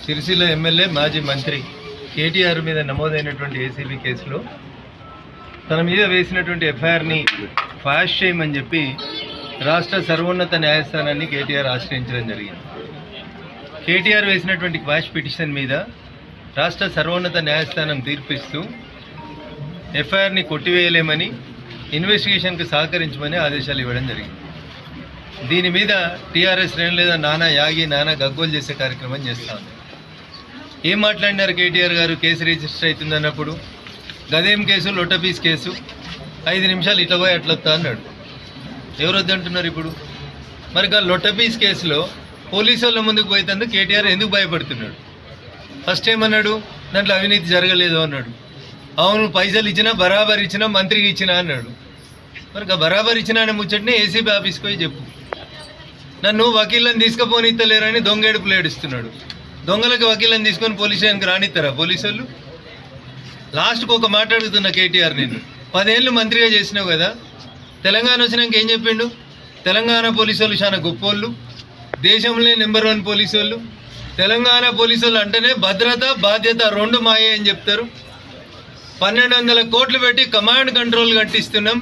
Sircilla MLA మాజీ మంత్రి కేటీఆర్ మీద నమోదైనటువంటి ఏసీబీ కేసులో తన మీద వేసినటువంటి ఎఫ్ఐఆర్ని ఫాస్ట్ చేయమని చెప్పి రాష్ట్ర సర్వోన్నత న్యాయస్థానాన్ని కేటీఆర్ ఆశ్రయించడం జరిగింది. కేటీఆర్ వేసినటువంటి క్వాష్ పిటిషన్ మీద రాష్ట్ర సర్వోన్నత న్యాయస్థానం తీర్పిస్తూ ఎఫ్ఐఆర్ని కొట్టివేయలేమని, ఇన్వెస్టిగేషన్కి సహకరించమని ఆదేశాలు ఇవ్వడం జరిగింది. దీని మీద టీఆర్ఎస్ శ్రేణులు లేదా నానా యాగి నానా గగ్గోలు చేసే కార్యక్రమం చేస్తా ఉంది. ఏం మాట్లాడినారు కేటీఆర్ గారు? కేసు రిజిస్టర్ అవుతుంది అన్నప్పుడు గదేం కేసు, లొట్టపీస్ కేసు, 5 నిమిషాలు ఇట్లా పోయి అట్లొత్తా అన్నాడు. ఎవరు వద్దంటున్నారు ఇప్పుడు? మరి లొట్టపీస్ కేసులో పోలీసు వాళ్ళ ముందుకు పోయేందుకు కేటీఆర్ ఎందుకు భయపడుతున్నాడు? ఫస్ట్ ఏమన్నాడు? దాంట్లో అవినీతి జరగలేదు అన్నాడు. అవును, పైసలు ఇచ్చినా బరాబర్ ఇచ్చినా మంత్రికి ఇచ్చినా అన్నాడు. మరి బరాబర్ ఇచ్చినా అనే ముచ్చట్ని ఏసీబీ ఆఫీస్కి పోయి చెప్పు. నన్ను వకీళ్ళని తీసుకుపోనిత్తలేరని దొంగేడుపులు ఏడుస్తున్నాడు. దొంగలకు వకీళ్ళని తీసుకొని పోలీస్ స్టేషన్కి రానిస్తారా పోలీసు వాళ్ళు? లాస్ట్కి ఒక మాట అడుగుతున్న కేటీఆర్, నేను 10 ఏళ్ళు మంత్రిగా చేసినావు కదా, తెలంగాణ వచ్చినాక ఏం చెప్పిండు? తెలంగాణ పోలీసు వాళ్ళు చాలా గొప్పోళ్ళు, దేశంలో నెంబర్ 1 పోలీసు వాళ్ళు, తెలంగాణ పోలీసు వాళ్ళు అంటేనే భద్రత బాధ్యత 2 మాయే అని చెప్తారు. 1200 కోట్లు పెట్టి కమాండ్ కంట్రోల్ కట్టిస్తున్నాం.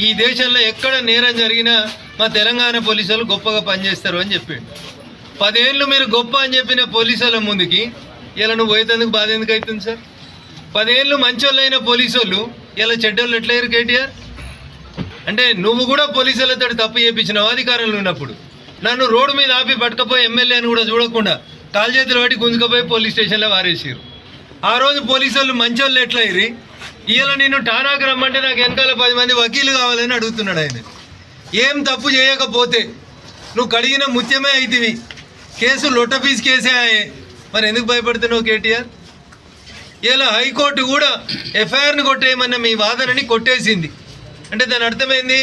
ఈ దేశంలో ఎక్కడ నేరం జరిగినా మా తెలంగాణ పోలీసు వాళ్ళు గొప్పగా పనిచేస్తారు అని చెప్పిండు. 10 ఏళ్ళు మీరు గొప్ప అని చెప్పిన పోలీసు వాళ్ళ ముందుకి ఇలా నువ్వు పోయేందుకు బాధ ఎందుకు అవుతుంది సార్? 10 ఏళ్ళు మంచోళ్ళు అయిన పోలీసు వాళ్ళు ఇలా చెడ్డోళ్ళు ఎట్లయ్యారు కేటీఆర్? అంటే నువ్వు కూడా పోలీసు వాళ్ళతో తప్పు చేయించినావు అధికారంలో ఉన్నప్పుడు. నన్ను రోడ్డు మీద ఆపి పట్టుకపోయి ఎమ్మెల్యే అని కూడా చూడకుండా కాలు చేతులు పట్టి గుంజుకపోయి పోలీస్ స్టేషన్లో వారేసారు. ఆ రోజు పోలీసు వాళ్ళు మంచోళ్ళు ఎట్లయ్యి ఇలా నేను ఠానాకు రమ్మంటే నాకు వెనకాల 10 మంది వకీలు కావాలని అడుగుతున్నాడు ఆయన. ఏం తప్పు చేయకపోతే నువ్వు కడిగిన ముత్యమే అయితివి, కేసు లొట్టపీస్ కేసే అయ్యే, మరి ఎందుకు భయపడుతున్నావు కేటీఆర్? ఇలా హైకోర్టు కూడా ఎఫ్ఐఆర్ని కొట్టేయమన్న మీ వాదనని కొట్టేసింది. అంటే దాని అర్థమైంది,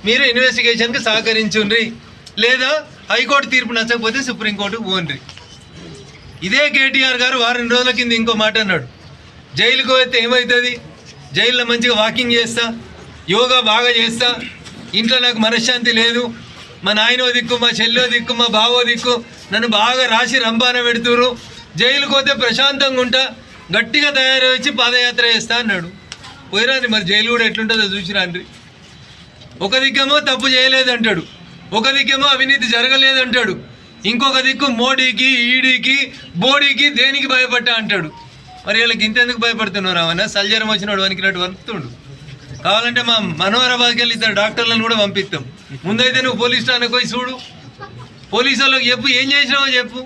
మీరు ఇన్వెస్టిగేషన్కి సహకరించుండ్రి, లేదా హైకోర్టు తీర్పు నచ్చకపోతే సుప్రీంకోర్టుకు పోండ్రి. ఇదే కేటీఆర్ గారు వారం రోజుల కింద ఇంకో మాట అన్నాడు, జైలుకు పోతే ఏమవుతుంది, జైల్లో మంచిగా వాకింగ్ చేస్తా, యోగా బాగా చేస్తా, ఇంట్లో నాకు మనశ్శాంతి లేదు, మా నాయనో దిక్కు, మా చెల్లో దిక్కు, మా బావో దిక్కు నన్ను బాగా రాసి రంబాన పెడుతురు, జైలుకు పోతే ప్రశాంతంగా ఉంటా, గట్టిగా తయారు వచ్చి పాదయాత్ర చేస్తా అన్నాడు. పోయిరాండి, మరి జైలు కూడా ఎట్లుంటుందో చూసిరాండ్రి. ఒక దిక్కేమో తప్పు చేయలేదంటాడు, ఒక దిక్కేమో అవినీతి జరగలేదంటాడు, ఇంకొక దిక్కు మోడీకి, ఈడీకి, బోడీకి దేనికి భయపడ్డా అంటాడు. మరి వీళ్ళకి ఇంతెందుకు భయపడుతున్నారు? అవన్నా సల్జరం వచ్చినాడు వణికినట్టు వణుకుతుండు. కావాలంటే మా మనోహరాబాద్కి వెళ్ళి 2 డాక్టర్లను కూడా పంపిస్తాం. ముందైతే నువ్వు పోలీస్ స్టేషన్కి పోయి చూడు, పోలీసు వాళ్ళకి చెప్పు, ఏం చేసినావో చెప్పు.